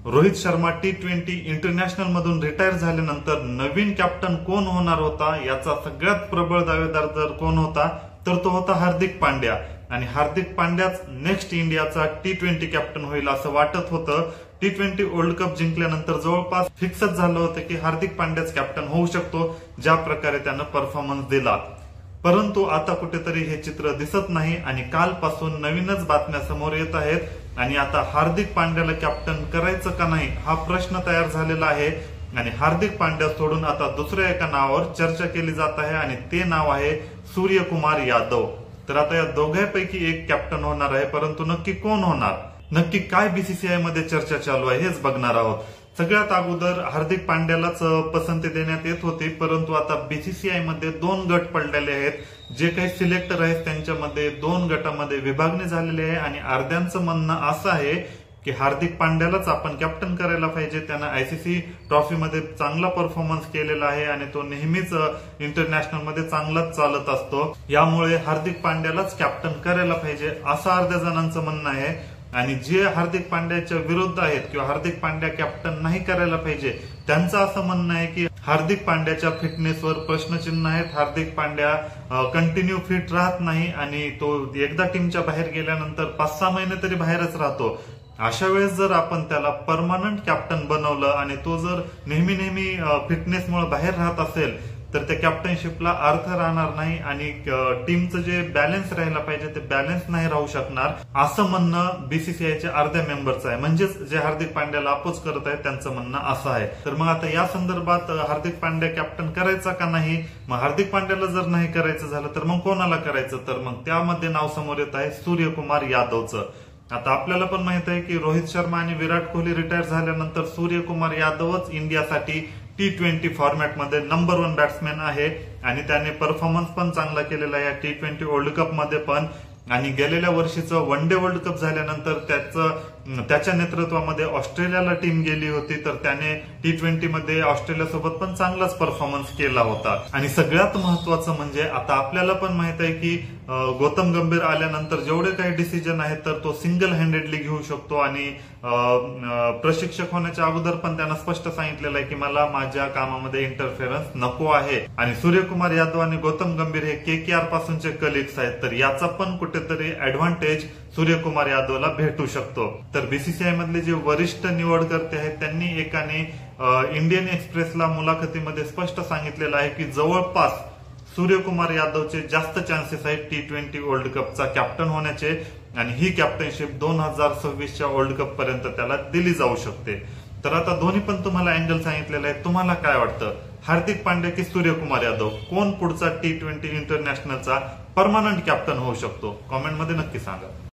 Rohit Sharma T20 international मधून retire झाल्यानंतर नवीन captain कोण होणार होता याचा सगळ्यात प्रबळ दावेदार जर कोण होता तर तो होता हार्दिक पांड्या। आणि हार्दिक पांड्याच नेक्स्ट इंडियाचा T20 कॅप्टन होईल असं वाटत होतं। T20 वर्ल्ड कप जिंकल्यानंतर जवळपास फिक्सच झालं होतं की हार्दिक पांड्याच कॅप्टन होऊ शकतो ज्या प्रकारे त्यानं परफॉर्मन्स दिला। परंतु आता कुठेतरी हे चित्र दिसत नाही आणि कालपासून नवीनच बातम्या समोर येत आहेत आणि आता हार्दिक पांड्याला कॅप्टन करायचं का नाही हा प्रश्न तयार झालेला आहे। आणि हार्दिक पांड्या सोडून आता दुसऱ्या एका नावावर चर्चा केली जात आहे आणि ते नाव आहे सूर्यकुमार यादव। तर आता या दोघांपैकी एक कॅप्टन होणार आहे, परंतु नक्की कोण होणार, नक्की काय बीसीसीआय मध्ये चर्चा चालू आहे हेच बघणार आहोत। सगळ्यात अगोदर हार्दिक पांड्यालाच पसंती देण्यात येत होती, परंतु आता बीसीसीआय मध्ये दोन गट पडलेले आहेत। जे काही सिलेक्टर आहेत त्यांच्यामध्ये दोन गटामध्ये विभागणी झालेली आहे आणि अर्ध्यांचं म्हणणं असं आहे की हार्दिक पांड्यालाच आपण कॅप्टन करायला पाहिजे। त्यानं आयसीसी ट्रॉफी मध्ये चांगला परफॉर्मन्स केलेला आहे आणि तो नेहमीच इंटरनॅशनल मध्ये चांगलाच चालत असतो, यामुळे हार्दिक पांड्यालाच कॅप्टन करायला पाहिजे असं अर्ध्या जणांचं म्हणणं आहे। आणि जे हार्दिक पांड्याच्या विरुद्ध आहेत किंवा हार्दिक पांड्या कॅप्टन नाही करायला पाहिजे त्यांचं असं म्हणणं आहे की हार्दिक पांड्याच्या फिटनेसवर प्रश्नचिन्ह आहेत। हार्दिक पांड्या कंटिन्यू फिट राहत नाही आणि तो एकदा टीमच्या बाहेर गेल्यानंतर 5-6 महिने तरी बाहेरच राहतो। अशा वेळेस जर आपण त्याला परमनंट कॅप्टन बनवलं आणि तो जर नेहमी फिटनेसमुळे बाहेर राहत असेल तर त्या कॅप्टनशिपला अर्थ राहणार नाही आणि टीमचं जे बॅलन्स राहायला पाहिजे ते बॅलन्स नाही राहू शकणार असं म्हणणं बीसीसीआयच्या अर्ध्या मेंबरचं आहे। म्हणजेच जे हार्दिक पांड्याला अपोज करत आहेत त्यांचं म्हणणं असं आहे। तर मग आता या संदर्भात हार्दिक पांड्या कॅप्टन करायचा का नाही, मग हार्दिक पांड्याला जर नाही करायचं झालं तर मग कोणाला करायचं, तर मग त्यामध्ये नाव समोर येत आहे सूर्यकुमार यादवचं। आता आपल्याला पण माहित आहे की रोहित शर्मा आणि विराट कोहली रिटायर झाल्यानंतर सूर्यकुमार यादवच इंडियासाठी T20 फॉर्मॅटमध्ये नंबर 1 बॅट्समॅन आहे आणि त्याने परफॉर्मन्स पण चांगला केलेला आहे T20 वर्ल्ड कप मध्ये पण। आणि गेलेल्या वर्षीचं वन डे वर्ल्ड कप झाल्यानंतर त्याच्या नेतृत्वामध्ये ऑस्ट्रेलियाला टीम गेली होती, तर त्याने T20 मध्ये ऑस्ट्रेलियासोबत पण चांगलाच परफॉर्मन्स केला होता। आणि सगळ्यात महत्वाचं म्हणजे आता आपल्याला पण माहित आहे की गौतम गंभीर आल्यानंतर जेवढे काही डिसिजन आहेत तर तो सिंगल हँडेडली घेऊ शकतो आणि प्रशिक्षक होण्याच्या अगोदर पण त्यानं स्पष्ट सांगितलेलं आहे की मला माझ्या कामामध्ये इंटरफेरन्स नको आहे। आणि सूर्यकुमार यादव आणि गौतम गंभीर हे KKR पासूनचे कलिग्स आहेत, तर याचा पण कुठेतरी ऍडव्हान्टेज सूर्यकुमार यादवला भेटू शकतो। तर बीसीसीआय मधले जे वरिष्ठ निवडकर्ते आहेत त्यांनी एकाने इंडियन एक्सप्रेसला मुलाखतीमध्ये स्पष्ट सांगितलेलं आहे की जवळपास सूर्यकुमार यादवचे जास्त चान्सेस आहेत T20 वर्ल्ड कपचा कॅप्टन होण्याचे आणि ही कॅप्टनशिप 2026च्या वर्ल्ड कप पर्यंत त्याला दिली जाऊ शकते। तर आता दोन्ही पण तुम्हाला अँगल सांगितलेलं आहे, तुम्हाला काय वाटतं, हार्दिक पांड्या की सूर्यकुमार यादव, कोण पुढचा T20 इंटरनॅशनलचा परमनंट कॅप्टन होऊ शकतो, कॉमेंटमध्ये नक्की सांगा।